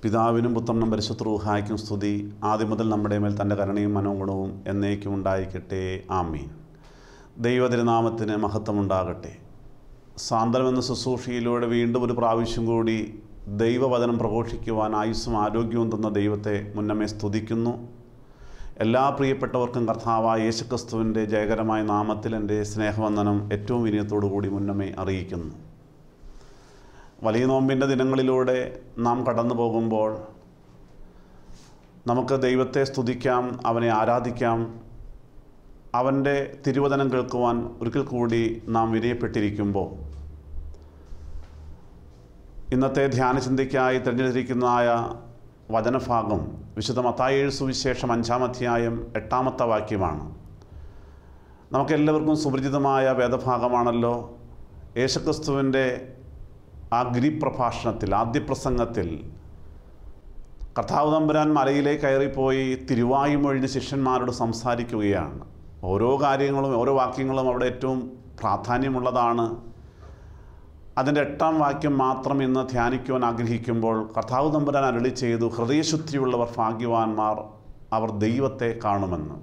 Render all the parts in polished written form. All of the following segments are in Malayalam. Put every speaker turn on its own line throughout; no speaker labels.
പിതാവിനും പുത്രനും പരിശുദ്ധ റൂഹായ്ക്കും സ്തുതി. ആദ്യം മുതൽ നമ്മുടെ മേൽ തൻ്റെ കരുണയും മനോഗുണവും എന്നേക്കും ഉണ്ടായിരിക്കട്ടെ. ആമീൻ. ദൈവതിരുനാമത്തിന് മഹത്വമുണ്ടാകട്ടെ. സാന്ത്വനമെന്ന ശുശ്രൂഷയിലൂടെ വീണ്ടും ഒരു പ്രാവശ്യം കൂടി ദൈവവചനം പ്രഘോഷിക്കുവാൻ ആയുസ്സും ആരോഗ്യവും തന്ന ദൈവത്തെ മുന്നമേ സ്തുതിക്കുന്നു. എല്ലാ പ്രിയപ്പെട്ടവർക്കും കർത്താവായ യേശുക്രിസ്തുവിൻ്റെ ജയകരമായ നാമത്തിൽ എൻ്റെ സ്നേഹവന്ദനം ഏറ്റവും വിനയത്തോടു കൂടി മുന്നമേ അറിയിക്കുന്നു. വലിയ നോമ്പിൻ്റെ ദിനങ്ങളിലൂടെ നാം കടന്നു പോകുമ്പോൾ നമുക്ക് ദൈവത്തെ സ്തുതിക്കാം, അവനെ ആരാധിക്കാം. അവൻ്റെ തിരുവചനം കേൾക്കുവാൻ ഒരിക്കൽ കൂടി നാം വിനയപ്പെട്ടിരിക്കുമ്പോൾ ഇന്നത്തെ ധ്യാനചിന്തയ്ക്കായി തിരഞ്ഞെടുത്തിരിക്കുന്നതായ വചനഭാഗം വിശുദ്ധ മത്തായി സുവിശേഷം 5-ാം അധ്യായം 8-ാമത്തെ വാക്യമാണ്. നമുക്കെല്ലാവർക്കും സുപരിചിതമായ വേദഭാഗമാണല്ലോ. യേശുക്രിസ്തുവിൻ്റെ ആ ഗിരിപ്രഭാഷണത്തിൽ, ആദ്യ പ്രസംഗത്തിൽ കർത്താവ് തമ്പുരാൻ മലയിലേക്ക് കയറിപ്പോയി തിരുവായ്മൊഴിഞ്ഞ് ശിഷ്യന്മാരോട് സംസാരിക്കുകയാണ്. ഓരോ കാര്യങ്ങളും ഓരോ വാക്യങ്ങളും അവിടെ ഏറ്റവും പ്രാധാന്യമുള്ളതാണ്. അതിൻ്റെ 8-ാം വാക്യം മാത്രം ഇന്ന് ധ്യാനിക്കുവാൻ ആഗ്രഹിക്കുമ്പോൾ കർത്താവ് തമ്പുരാൻ അരുളി ചെയ്തു, ഹൃദയശുദ്ധിയുള്ളവർ ഭാഗ്യവാന്മാർ, അവർ ദൈവത്തെ കാണുമെന്ന്.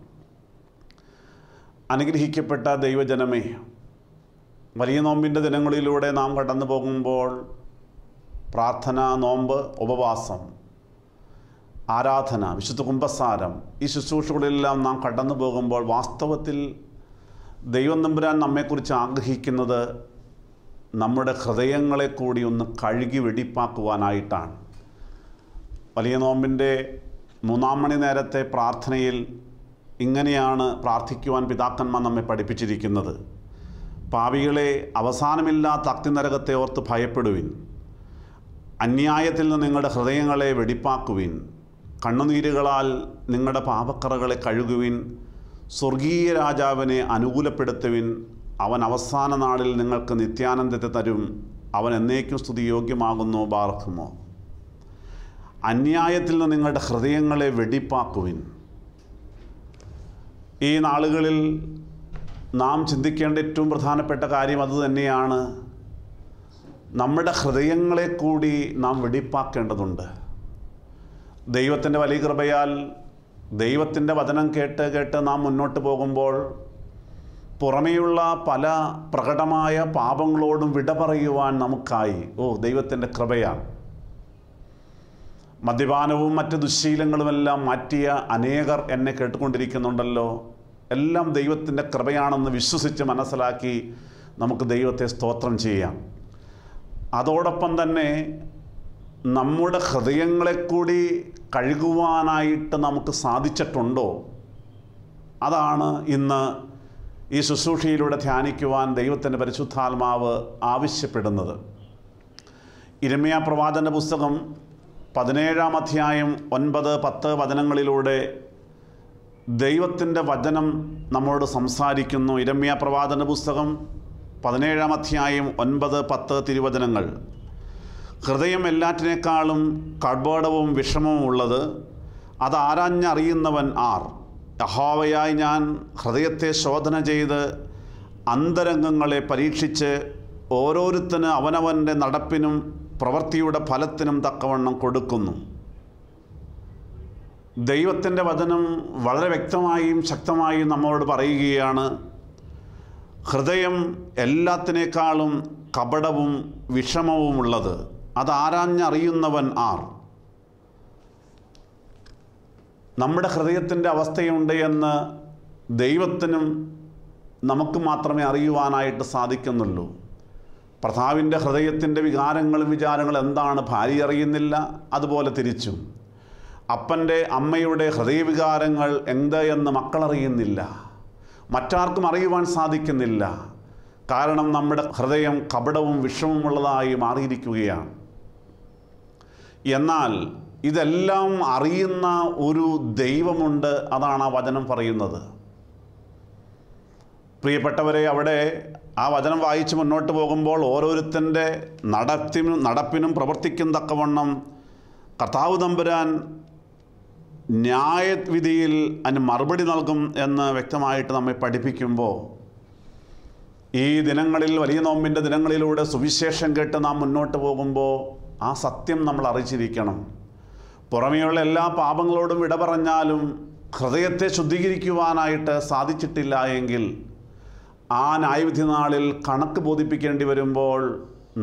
അനുഗ്രഹിക്കപ്പെട്ട ദൈവജനമേ, വലിയ നോമ്പിൻ്റെ ദിനങ്ങളിലൂടെ നാം കടന്നു പോകുമ്പോൾ പ്രാർത്ഥന, നോമ്പ്, ഉപവാസം, ആരാധന, വിശുദ്ധ കുമ്പസാരം, ഈ ശുശ്രൂഷകളിലെല്ലാം നാം കടന്നു പോകുമ്പോൾ വാസ്തവത്തിൽ ദൈവം തമ്പുരാൻ നമ്മെക്കുറിച്ച് ആഗ്രഹിക്കുന്നത് നമ്മുടെ ഹൃദയങ്ങളെ കൂടി ഒന്ന് കഴുകി വെടിപ്പാക്കുവാനായിട്ടാണ്. വലിയ നോമ്പിൻ്റെ 3-ാം മണി നേരത്തെ പ്രാർത്ഥനയിൽ ഇങ്ങനെയാണ് പ്രാർത്ഥിക്കുവാൻ പിതാക്കന്മാർ നമ്മെ പഠിപ്പിച്ചിരിക്കുന്നത്. പാപികളെ, അവസാനമില്ലാത്ത അഗ്നിനരകത്തെ ഓർത്ത് ഭയപ്പെടുവിൻ. അന്യായത്തിൽ നിന്ന് നിങ്ങളുടെ ഹൃദയങ്ങളെ വെടിപ്പാക്കുവിൻ. കണ്ണുനീരുകളാൽ നിങ്ങളുടെ പാപക്കറകളെ കഴുകുവിൻ. സ്വർഗീയ രാജാവിനെ അനുകൂലപ്പെടുത്തുവിൻ. അവൻ അവസാന നാളിൽ നിങ്ങൾക്ക് നിത്യാനന്ദത്തെ തരും. അവൻ എന്നേക്കും സ്തുതി യോഗ്യമാകുന്നു. ബാർക്കുമോ. അന്യായത്തിൽ നിന്ന് നിങ്ങളുടെ ഹൃദയങ്ങളെ വെടിപ്പാക്കുവിൻ. ഈ നാളുകളിൽ നാം ചിന്തിക്കേണ്ട ഏറ്റവും പ്രധാനപ്പെട്ട കാര്യം അതുതന്നെയാണ്. നമ്മുടെ ഹൃദയങ്ങളെ കൂടി നാം വെടിപ്പാക്കേണ്ടതുണ്ട്. ദൈവത്തിൻ്റെ വലിയ കൃപയാൽ ദൈവത്തിൻ്റെ വചനം കേട്ട് നാം മുന്നോട്ട് പോകുമ്പോൾ പുറമേയുള്ള പല പ്രകടമായ പാപങ്ങളോടും വിട പറയുവാൻ നമുക്കായി. ദൈവത്തിൻ്റെ കൃപയാണ്. മദ്യപാനവും മറ്റ് ദുശ്ശീലങ്ങളുമെല്ലാം മാറ്റിയ അനേകർ എന്നെ കേട്ടുകൊണ്ടിരിക്കുന്നുണ്ടല്ലോ. എല്ലാം ദൈവത്തിൻ്റെ കൃപയാണെന്ന് വിശ്വസിച്ച് മനസ്സിലാക്കി നമുക്ക് ദൈവത്തെ സ്തോത്രം ചെയ്യാം. അതോടൊപ്പം തന്നെ നമ്മുടെ ഹൃദയങ്ങളെ കൂടി കഴുകുവാനായിട്ട് നമുക്ക് സാധിച്ചിട്ടുണ്ടോ? അതാണ് ഇന്ന് ഈ ശുശ്രൂഷയിലൂടെ ധ്യാനിക്കുവാൻ ദൈവത്തിൻ്റെ പരിശുദ്ധാത്മാവ് ആവശ്യപ്പെടുന്നത്. യിരെമ്യാ പ്രവാചകൻ്റെ പുസ്തകം 17-ാം അധ്യായം 9-10 വചനങ്ങളിലൂടെ ദൈവത്തിൻ്റെ വചനം നമ്മോട് സംസാരിക്കുന്നു. യിരെമ്യാ പ്രവാചകൻ്റെ പുസ്തകം 17-ാം അധ്യായം 9-10 തിരുവചനങ്ങൾ. ഹൃദയം എല്ലാറ്റിനേക്കാളും കപടവും വിഷമവും ഉള്ളത്, അത് ആരാഞ്ഞറിയുന്നവൻ ആർ? യഹോവയായി ഞാൻ ഹൃദയത്തെ ശോധന ചെയ്ത് അന്തരംഗങ്ങളെ പരീക്ഷിച്ച് ഓരോരുത്തന് അവനവൻ്റെ നടപ്പിനും പ്രവൃത്തിയുടെ ഫലത്തിനും തക്കവണ്ണം കൊടുക്കുന്നു. ദൈവത്തിൻ്റെ വചനം വളരെ വ്യക്തമായും ശക്തമായും നമ്മളോട് പറയുകയാണ്, ഹൃദയം എല്ലാത്തിനേക്കാളും കപടവും വിഷമവുമുള്ളത്, അത് ആരാഞ്ഞറിയുന്നവൻ ആർ? നമ്മുടെ ഹൃദയത്തിൻ്റെ അവസ്ഥയുണ്ട് എന്ന് ദൈവത്തിനും നമുക്ക് മാത്രമേ അറിയുവാനായിട്ട് സാധിക്കുന്നുള്ളൂ. ഭർത്താവിൻ്റെ ഹൃദയത്തിൻ്റെ വികാരങ്ങളും വിചാരങ്ങളും എന്താണ് ഭാര്യ അറിയുന്നില്ല, അതുപോലെ തിരിച്ചും. അപ്പൻ്റെ അമ്മയുടെ ഹൃദയവികാരങ്ങൾ എന്ത് എന്ന് മക്കളറിയുന്നില്ല, മറ്റാർക്കും അറിയുവാൻ സാധിക്കുന്നില്ല. കാരണം നമ്മുടെ ഹൃദയം കപടവും വിഷമമുള്ളതായി മാറിയിരിക്കുകയാണ്. എന്നാൽ ഇതെല്ലാം അറിയുന്ന ഒരു ദൈവമുണ്ട്. അതാണ് ആ വചനം പറയുന്നത്. പ്രിയപ്പെട്ടവരെ, അവിടെ ആ വചനം വായിച്ച് മുന്നോട്ട് പോകുമ്പോൾ ഓരോരുത്തൻ്റെ നടപ്പിനും പ്രവർത്തിക്കും തക്കവണ്ണം കർത്താവ് തമ്പുരാൻ ന്യായവിധിയിൽ അതിന് മറുപടി നൽകും എന്ന് വ്യക്തമായിട്ട് നമ്മെ പഠിപ്പിക്കുമ്പോൾ, ഈ ദിനങ്ങളിൽ, വലിയ നോമ്പിൻ്റെ ദിനങ്ങളിലൂടെ സുവിശേഷം കേട്ട് നാം മുന്നോട്ട് പോകുമ്പോൾ ആ സത്യം നമ്മൾ അറിയിച്ചിരിക്കണം. പുറമേയുള്ള എല്ലാ പാപങ്ങളോടും വിട പറഞ്ഞാലും ഹൃദയത്തെ ശുദ്ധീകരിക്കുവാനായിട്ട് സാധിച്ചിട്ടില്ല എങ്കിൽ ആ ന്യായവിധി നാളിൽ കണക്ക് ബോധിപ്പിക്കേണ്ടി വരുമ്പോൾ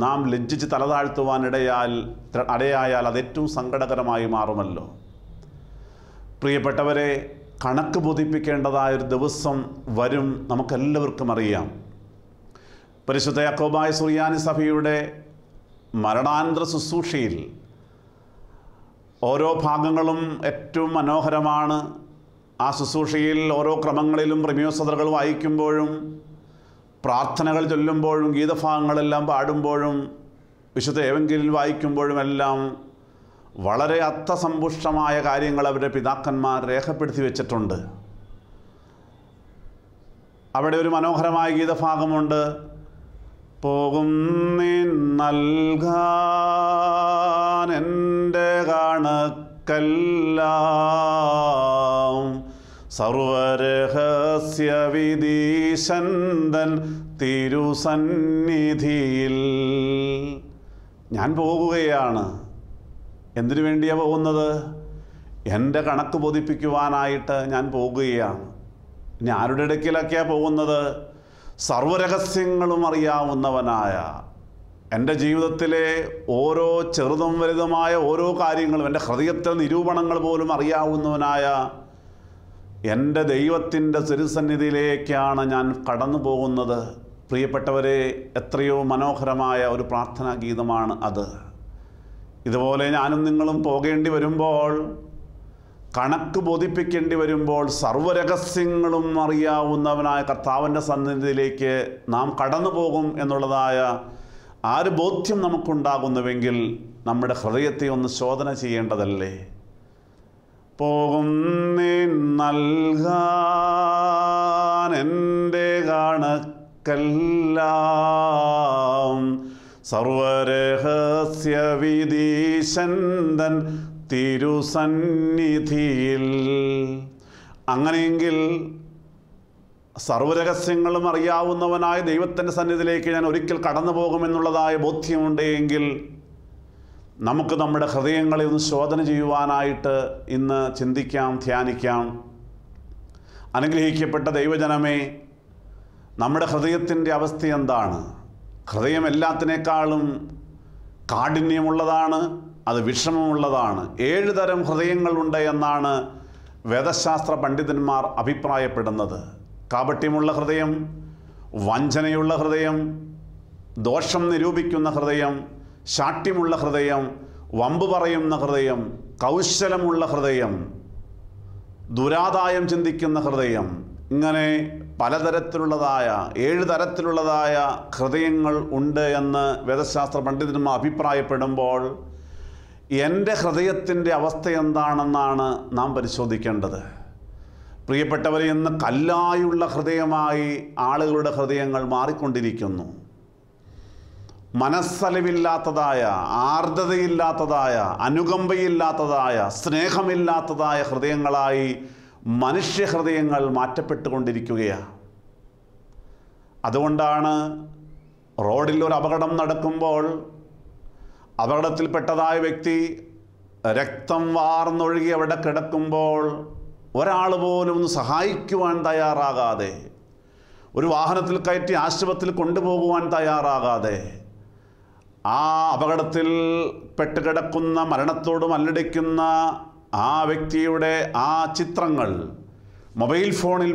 നാം ലജ്ജിച്ച് തലതാഴ്ത്തുവാൻ ഇടയായാൽ അത് ഏറ്റവും സങ്കടകരമായി മാറുമല്ലോ. പ്രിയപ്പെട്ടവരെ, കണക്ക് ബോധിപ്പിക്കേണ്ടതായൊരു ദിവസം വരും, നമുക്കെല്ലാവർക്കും അറിയാം. പരിശുദ്ധ യാക്കോബായ സുറിയാനി സഭയുടെ മരണാനന്തര ശുശ്രൂഷയിൽ ഓരോ ഭാഗങ്ങളും ഏറ്റവും മനോഹരമാണ്. ആ ശുശ്രൂഷയിൽ ഓരോ ക്രമങ്ങളിലും പ്രമേയോസതകൾ വായിക്കുമ്പോഴും പ്രാർത്ഥനകൾ ചൊല്ലുമ്പോഴും ഗീതഭാഗങ്ങളെല്ലാം പാടുമ്പോഴും വിശുദ്ധ ഏവങ്കേലിയൻ വായിക്കുമ്പോഴും എല്ലാം വളരെ അർത്ഥസമ്പുഷ്ടമായ കാര്യങ്ങൾ അവരുടെ പിതാക്കന്മാർ രേഖപ്പെടുത്തി വെച്ചിട്ടുണ്ട്. അവിടെ ഒരു മനോഹരമായ ഗീതഭാഗമുണ്ട്. പോകും നീ നൽകാൻ എൻ്റെ കണക്കെല്ലാം സർവരഹസ്യവിധീശന്തൻ തിരുസന്നിധിയിൽ. ഞാൻ പോകുകയാണ്. എന്തിനു വേണ്ടിയാണ് പോകുന്നത്? എൻ്റെ കണക്ക് ബോധിപ്പിക്കുവാനായിട്ട് ഞാൻ പോകുകയാണ്. ഇനി ആരുടെ ഇടയ്ക്കിലൊക്കെയാണ് പോകുന്നത്? സർവ്വരഹസ്യങ്ങളും അറിയാവുന്നവനായ, എൻ്റെ ജീവിതത്തിലെ ഓരോ ചെറുതും വലുതുമായ ഓരോ കാര്യങ്ങളും, എൻ്റെ ഹൃദയത്തിലെ നിരൂപണങ്ങൾ പോലും അറിയാവുന്നവനായ എൻ്റെ ദൈവത്തിൻ്റെ തിരുസന്നിധിയിലേക്കാണ് ഞാൻ കടന്നു പോകുന്നത്. പ്രിയപ്പെട്ടവരെ, എത്രയോ മനോഹരമായ ഒരു പ്രാർത്ഥനാ ഗീതമാണ് അത്. ഇതുപോലെ ഞാനും നിങ്ങളും പോകേണ്ടി വരുമ്പോൾ, കണക്ക് ബോധിപ്പിക്കേണ്ടി വരുമ്പോൾ, സർവ്വരഹസ്യങ്ങളും അറിയാവുന്നവനായ കർത്താവിൻ്റെ സന്നിധിയിലേക്ക് നാം കടന്നു പോകും എന്നുള്ളതായ ആ ഒരു ബോധ്യം നമുക്കുണ്ടാകുന്നുവെങ്കിൽ നമ്മുടെ ഹൃദയത്തെ ഒന്ന് ശോധന ചെയ്യേണ്ടതല്ലേ? പോകും നീ നൽകാൻ എൻ്റെ കണക്കെല്ലാം സർവരഹസ്യവിധീശന്തൻ തിരുസന്നിധിയിൽ. അങ്ങനെയെങ്കിൽ സർവ്വരഹസ്യങ്ങളും അറിയാവുന്നവനായ ദൈവത്തിൻ്റെ സന്നിധിയിലേക്ക് ഞാൻ ഒരിക്കൽ കടന്നു പോകുമെന്നുള്ളതായ ബോധ്യമുണ്ടെങ്കിൽ നമുക്ക് നമ്മുടെ ഹൃദയങ്ങളെ ഒന്ന് ശോധന ചെയ്യുവാനായിട്ട് ഇന്ന് ചിന്തിക്കാം, ധ്യാനിക്കാം. അനുഗ്രഹിക്കപ്പെട്ട ദൈവജനമേ, നമ്മുടെ ഹൃദയത്തിൻ്റെ അവസ്ഥ എന്താണ്? ഹൃദയം എല്ലാത്തിനേക്കാളും കാഠിന്യമുള്ളതാണ്, അത് വിഷമമുള്ളതാണ്. 7 തരം ഹൃദയങ്ങളുണ്ട് എന്നാണ് വേദശാസ്ത്ര പണ്ഡിതന്മാർ അഭിപ്രായപ്പെടുന്നത്. കാപട്യമുള്ള ഹൃദയം, വഞ്ചനയുള്ള ഹൃദയം, ദോഷം നിരൂപിക്കുന്ന ഹൃദയം, ശാഠ്യമുള്ള ഹൃദയം, വമ്പ് പറയുന്ന ഹൃദയം, കൗശലമുള്ള ഹൃദയം, ദുരാദായം ചിന്തിക്കുന്ന ഹൃദയം, ഇങ്ങനെ പലതരത്തിലുള്ളതായ 7 തരത്തിലുള്ളതായ ഹൃദയങ്ങൾ ഉണ്ട് എന്ന് വേദശാസ്ത്ര പണ്ഡിതന്മാർ അഭിപ്രായപ്പെടുമ്പോൾ എൻ്റെ ഹൃദയത്തിൻ്റെ അവസ്ഥ എന്താണെന്നാണ് നാം പരിശോധിക്കേണ്ടത്. പ്രിയപ്പെട്ടവരെ, ഇന്ന് കല്ലായുള്ള ഹൃദയമായി ആളുകളുടെ ഹൃദയങ്ങൾ മാറിക്കൊണ്ടിരിക്കുന്നു. മനസ്സലിവില്ലാത്തതായ, ആർദ്രതയില്ലാത്തതായ, അനുകമ്പയില്ലാത്തതായ, സ്നേഹമില്ലാത്തതായ ഹൃദയങ്ങളായി മനുഷ്യഹൃദയങ്ങൾ മാറ്റപ്പെട്ടുകൊണ്ടിരിക്കുകയാണ്. അതുകൊണ്ടാണ് റോഡിൽ ഒരു അപകടം നടക്കുമ്പോൾ അപകടത്തിൽപ്പെട്ടതായ വ്യക്തി രക്തം വാർന്നൊഴുകി അവിടെ കിടക്കുമ്പോൾ ഒരാൾ പോലും ഒന്ന് സഹായിക്കുവാൻ തയ്യാറാകാതെ, ഒരു വാഹനത്തിൽ കയറ്റി ആശുപത്രിയിൽ കൊണ്ടുപോകുവാൻ തയ്യാറാകാതെ, ആ അപകടത്തിൽ പെട്ടുകിടക്കുന്ന, മരണത്തോട് മല്ലടിക്കുന്ന ആ വ്യക്തിയുടെ ആ ചിത്രങ്ങൾ മൊബൈൽ ഫോണിൽ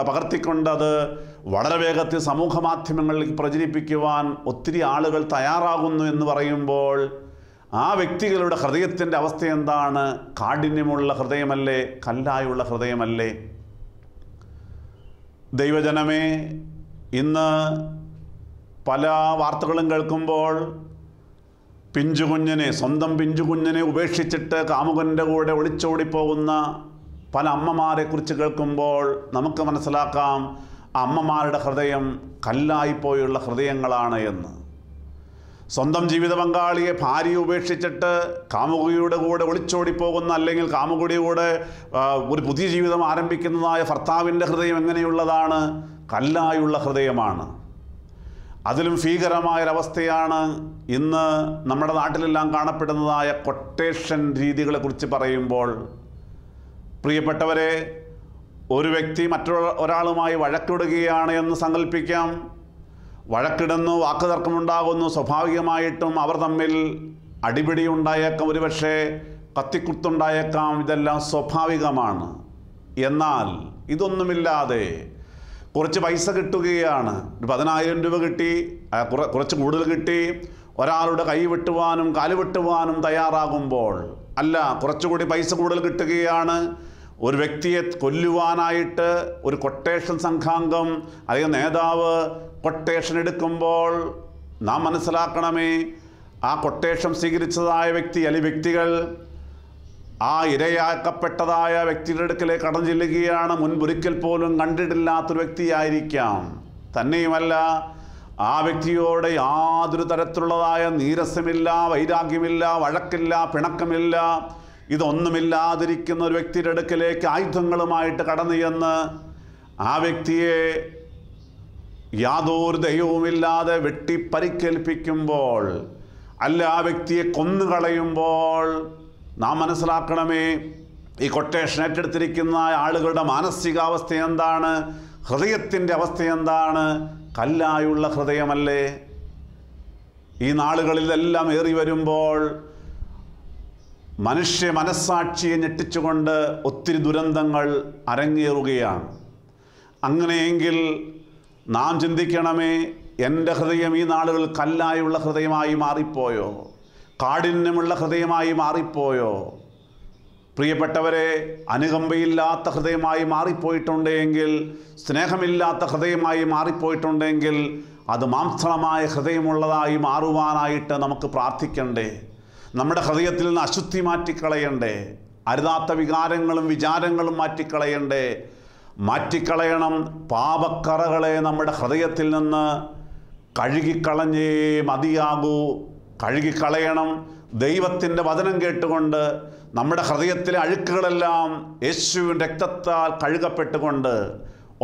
പകർത്തിക്കൊണ്ട് അത് വളരെ വേഗത്തിൽ സമൂഹ മാധ്യമങ്ങളിൽ പ്രചരിപ്പിക്കുവാൻ ഒത്തിരി ആളുകൾ തയ്യാറാകുന്നു എന്ന് പറയുമ്പോൾ ആ വ്യക്തികളുടെ ഹൃദയത്തിൻ്റെ അവസ്ഥ എന്താണ്? കാഠിന്യമുള്ള ഹൃദയമല്ലേ? കല്ലായുള്ള ഹൃദയമല്ലേ? ദൈവജനമേ, ഇന്ന് പല വാർത്തകളും കേൾക്കുമ്പോൾ സ്വന്തം പിഞ്ചുകുഞ്ഞിനെ ഉപേക്ഷിച്ചിട്ട് കാമുകൻ്റെ കൂടെ ഒളിച്ചോടിപ്പോകുന്ന പല അമ്മമാരെക്കുറിച്ച് കേൾക്കുമ്പോൾ നമുക്ക് മനസ്സിലാക്കാം അമ്മമാരുടെ ഹൃദയം കല്ലായിപ്പോയുള്ള ഹൃദയങ്ങളാണ് എന്ന്. സ്വന്തം ജീവിത പങ്കാളിയെ, ഭാര്യയെ ഉപേക്ഷിച്ചിട്ട് കാമുകിയുടെ കൂടെ ഒളിച്ചോടിപ്പോകുന്ന, അല്ലെങ്കിൽ കാമുകിയുടെ കൂടെ ഒരു പുതിയ ജീവിതം ആരംഭിക്കുന്നതായ ഭർത്താവിൻ്റെ ഹൃദയം എങ്ങനെയുള്ളതാണ്? കല്ലായുള്ള ഹൃദയമാണ്. അതിലും ഭീകരമായൊരവസ്ഥയാണ് ഇന്ന് നമ്മുടെ നാട്ടിലെല്ലാം കാണപ്പെടുന്നതായ കൊട്ടേഷൻ രീതികളെക്കുറിച്ച് പറയുമ്പോൾ. പ്രിയപ്പെട്ടവരെ, ഒരു വ്യക്തി ഒരാളുമായി വഴക്കിടുകയാണ് എന്ന് സങ്കല്പിക്കാം. വഴക്കിടുന്നു, വാക്കുതർക്കമുണ്ടാകുന്നു. സ്വാഭാവികമായിട്ടും അവർ തമ്മിൽ അടിപിടി ഉണ്ടായേക്കാം, ഒരുപക്ഷെ കത്തിക്കുത്തുണ്ടായേക്കാം. ഇതെല്ലാം സ്വാഭാവികമാണ്. എന്നാൽ ഇതൊന്നുമില്ലാതെ കുറച്ച് പൈസ കിട്ടുകയാണ്, ഒരു 10,000 രൂപ കിട്ടി, കുറച്ച് കൂടുതൽ കിട്ടി, ഒരാളുടെ കൈ വെട്ടുവാനും കാല് വെട്ടുവാനും തയ്യാറാകുമ്പോൾ, അല്ല കുറച്ചുകൂടി പൈസ കൂടുതൽ കിട്ടുകയാണ്, ഒരു വ്യക്തിയെ കൊല്ലുവാനായിട്ട് ഒരു കൊട്ടേഷൻ സംഘാംഗം അല്ലെങ്കിൽ നേതാവ് കൊട്ടേഷൻ എടുക്കുമ്പോൾ നാം മനസ്സിലാക്കണമേ, ആ കൊട്ടേഷൻ സ്വീകരിച്ചതായ വ്യക്തി അല്ലെങ്കിൽ വ്യക്തികൾ ആ ഇരയാക്കപ്പെട്ടതായ വ്യക്തിയുടെ അടുക്കലേക്ക് കടന്നു ചെല്ലുകയാണ്. മുൻപൊരിക്കൽ പോലും കണ്ടിട്ടില്ലാത്തൊരു വ്യക്തിയായിരിക്കാം. തന്നെയുമല്ല, ആ വ്യക്തിയോട് യാതൊരു തരത്തിലുള്ളതായ നീരസമില്ല, വൈരാഗ്യമില്ല, വഴക്കില്ല, പിണക്കമില്ല, ഇതൊന്നുമില്ലാതിരിക്കുന്ന ഒരു വ്യക്തിയുടെ അടുക്കലേക്ക് ആയുധങ്ങളുമായിട്ട് കടന്നു ചെന്ന് ആ വ്യക്തിയെ യാതൊരു ദയവുമില്ലാതെ വെട്ടി പരിക്കേൽപ്പിക്കുമ്പോൾ, അല്ല ആ വ്യക്തിയെ കൊന്നുകളയുമ്പോൾ നാം മനസ്സിലാക്കണമേ, ഈ കൊട്ടേഷൻ ഏറ്റെടുത്തിരിക്കുന്ന ആളുകളുടെ മാനസികാവസ്ഥ എന്താണ്, ഹൃദയത്തിൻ്റെ അവസ്ഥ എന്താണ്? കല്ലായുള്ള ഹൃദയമല്ലേ? ഈ നാളുകളിലെല്ലാം ഏറി വരുമ്പോൾ മനുഷ്യ മനസ്സാക്ഷിയെ ഞെട്ടിച്ചുകൊണ്ട് ഒത്തിരി ദുരന്തങ്ങൾ അരങ്ങേറുകയാണ്. അങ്ങനെയെങ്കിൽ നാം ചിന്തിക്കണമേ, എൻ്റെ ഹൃദയം ഈ നാളുകൾ കല്ലായുള്ള ഹൃദയമായി മാറിപ്പോയോ? കാഠിന്യമുള്ള ഹൃദയമായി മാറിപ്പോയോ? പ്രിയപ്പെട്ടവരെ, അനുകമ്പയില്ലാത്ത ഹൃദയമായി മാറിപ്പോയിട്ടുണ്ടെങ്കിൽ, സ്നേഹമില്ലാത്ത ഹൃദയമായി മാറിപ്പോയിട്ടുണ്ടെങ്കിൽ, അത് മാംസളമായ ഹൃദയമുള്ളതായി മാറുവാനായിട്ട് നമുക്ക് പ്രാർത്ഥിക്കണ്ടേ? നമ്മുടെ ഹൃദയത്തിൽ നിന്ന് അശുദ്ധി മാറ്റിക്കളയണ്ടേ? അരുതാത്ത വികാരങ്ങളും വിചാരങ്ങളും മാറ്റിക്കളയണം. പാപക്കറകളെ നമ്മുടെ ഹൃദയത്തിൽ നിന്ന് കഴുകിക്കളഞ്ഞേ മതിയാകൂ. കഴുകിക്കളയണം. ദൈവത്തിൻ്റെ വചനം കേട്ടുകൊണ്ട് നമ്മുടെ ഹൃദയത്തിലെ അഴുക്കുകളെല്ലാം യേശുവിൻ്റെ രക്തത്താൽ കഴുകപ്പെട്ടുകൊണ്ട്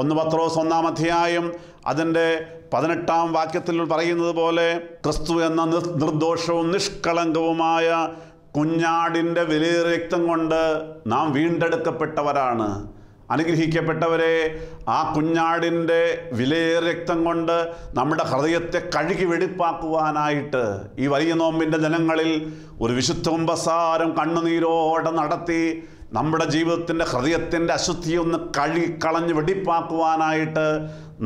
1 പത്രോസ് 1-ാം അധ്യായം അതിൻ്റെ 18-ാം വാക്യത്തിൽ പറയുന്നത് പോലെ, ക്രിസ്തു എന്ന നിർദോഷവും നിഷ്കളങ്കവുമായ കുഞ്ഞാടിൻ്റെ വിലയേറിയ രക്തം കൊണ്ട് നാം വീണ്ടെടുക്കപ്പെട്ടവരാണ്. അനുഗ്രഹിക്കപ്പെട്ടവരെ, ആ കുഞ്ഞാടിൻ്റെ വിലയേറിയ രക്തം കൊണ്ട് നമ്മുടെ ഹൃദയത്തെ കഴുകി വെടിപ്പാക്കുവാനായിട്ട് ഈ വലിയ നോമ്പിൻ്റെ ജനങ്ങളിൽ ഒരു വിശുദ്ധ കുമ്പസാരം കണ്ണുനീരോടെ നടത്തി നമ്മുടെ ജീവിതത്തിൻ്റെ ഹൃദയത്തിൻ്റെ അശുദ്ധിയൊന്ന് കഴുകിക്കളഞ്ഞ് വെടിപ്പാക്കുവാനായിട്ട്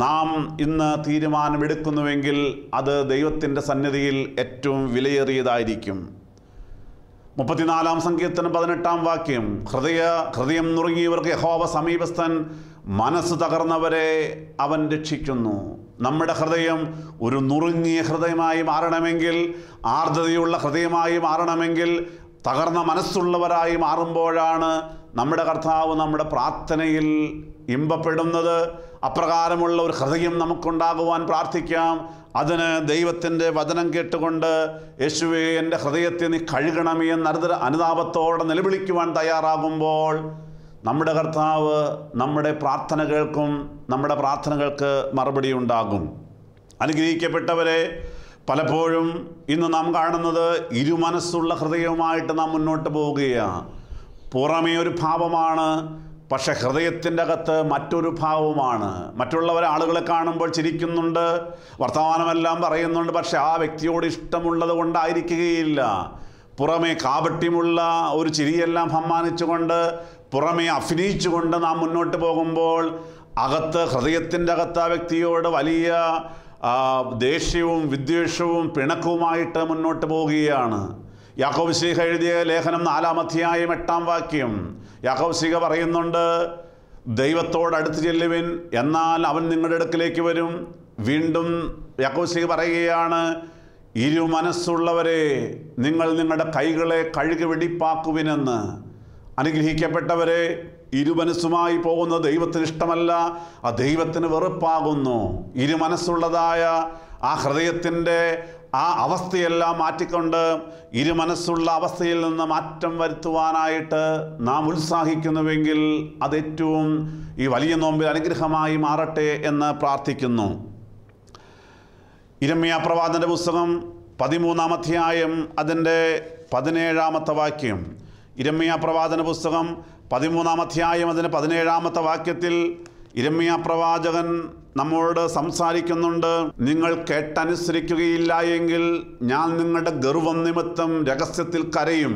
നാം ഇന്ന് തീരുമാനമെടുക്കുന്നുവെങ്കിൽ അത് ദൈവത്തിൻ്റെ സന്നിധിയിൽ ഏറ്റവും വിലയേറിയതായിരിക്കും. 34-ാം സങ്കീർത്തനം 18-ാം വാക്യം, ഹൃദയം നുറുങ്ങിയവർക്ക് യഹോവ സമീപസ്ഥൻ, മനസ്സ് തകർന്നവരെ അവൻ രക്ഷിക്കുന്നു. നമ്മുടെ ഹൃദയം ഒരു നുറുങ്ങിയ ഹൃദയമായി മാറണമെങ്കിൽ, ആർദ്രതയുള്ള ഹൃദയമായി മാറണമെങ്കിൽ, തകർന്ന മനസ്സുള്ളവരായി മാറുമ്പോഴാണ് നമ്മുടെ കർത്താവ് നമ്മുടെ പ്രാർത്ഥനയിൽ ഇമ്പപ്പെടുന്നത്. അപ്രകാരമുള്ള ഒരു ഹൃദയം നമുക്കുണ്ടാകുവാൻ പ്രാർത്ഥിക്കാം. അതിന് ദൈവത്തിൻ്റെ വചനം കേട്ടുകൊണ്ട്, യേശുവേ എൻ്റെ ഹൃദയത്തെ നീ കഴുകണമേ എന്ന് അനുതാപത്തോടെ നിലവിളിക്കുവാൻ തയ്യാറാകുമ്പോൾ നമ്മുടെ കർത്താവ് നമ്മുടെ പ്രാർത്ഥന കേൾക്കും. നമ്മുടെ പ്രാർത്ഥനകൾക്ക് മറുപടി ഉണ്ടാകും. അനുഗ്രഹിക്കപ്പെട്ടവരെ, പലപ്പോഴും ഇന്ന് നാം കാണുന്നത് ഇരുമനസ്സുള്ള ഹൃദയവുമായിട്ട് നാം മുന്നോട്ട് പോവുകയാണ്. പുറമേ ഒരു ഭാവമാണ്, പക്ഷെ ഹൃദയത്തിൻ്റെ അകത്ത് മറ്റൊരു ഭാവമാണ്. മറ്റുള്ളവരെ ആളുകളെ കാണുമ്പോൾ ചിരിക്കുന്നുണ്ട്, വർത്തമാനമെല്ലാം പറയുന്നുണ്ട്, പക്ഷെ ആ വ്യക്തിയോട് ഇഷ്ടമുള്ളത് കൊണ്ടായിരിക്കുകയില്ല. പുറമേ കാപട്യമുള്ള ഒരു ചിരിയെല്ലാം സമ്മാനിച്ചുകൊണ്ട്, പുറമേ അഭിനയിച്ചുകൊണ്ട് നാം മുന്നോട്ട് പോകുമ്പോൾ അകത്ത്, ഹൃദയത്തിൻ്റെ അകത്ത് ആ വ്യക്തിയോട് വലിയ ദേഷ്യവും വിദ്വേഷവും പിണക്കവുമായിട്ട് മുന്നോട്ട് പോവുകയാണ്. യാക്കോബ് ശ്ലീഹ എഴുതിയ ലേഖനം 4-ാം അധ്യായം 8-ാം വാക്യം യാക്കോബ് ശ്ലീഹ പറയുന്നുണ്ട്, ദൈവത്തോട് അടുത്ത് ചെല്ലുവിൻ, എന്നാൽ അവൻ നിങ്ങളുടെ അടുക്കിലേക്ക് വരും. വീണ്ടും യാക്കോബ് ശ്ലീഹ പറയുകയാണ്, ഇരുമനസ്സുള്ളവരെ നിങ്ങൾ നിങ്ങളുടെ കൈകളെ കഴുകി വെടിപ്പാക്കുവിനെന്ന്. അനുഗ്രഹിക്കപ്പെട്ടവരെ, ഇരുമനസ്സുമായി പോകുന്നത് ദൈവത്തിന് ഇഷ്ടമല്ല, ആ ദൈവത്തിന് വെറുപ്പാകുന്നു. ഇരുമനസ്സുള്ളതായ ആ ഹൃദയത്തിൻ്റെ ആ അവസ്ഥയെല്ലാം മാറ്റിക്കൊണ്ട് ഇരുമനസ്സുള്ള അവസ്ഥയിൽ നിന്ന് മാറ്റം വരുത്തുവാനായിട്ട് നാം ഉത്സാഹിക്കുന്നുവെങ്കിൽ അത് ഏറ്റവും ഈ വലിയ നോമ്പിൽ അനുഗ്രഹമായി മാറട്ടെ എന്ന് പ്രാർത്ഥിക്കുന്നു. യിരെമ്യാ പ്രവാചകന്റെ പുസ്തകം 13-ാം അധ്യായം അതിൻ്റെ 17-ാമത്തെ വാക്യം. യിരെമ്യാ പ്രവാചകന്റെ പുസ്തകം 13-ാം അധ്യായം അതിൻ്റെ 17-ാമത്തെ വാക്യത്തിൽ യിരെമ്യാ പ്രവാചകൻ നമ്മോട് സംസാരിക്കുന്നുണ്ട്. നിങ്ങൾ കേട്ടനുസരിക്കുകയില്ല എങ്കിൽ ഞാൻ നിങ്ങളുടെ ഗർവം നിമിത്തം രഹസ്യത്തിൽ കരയും.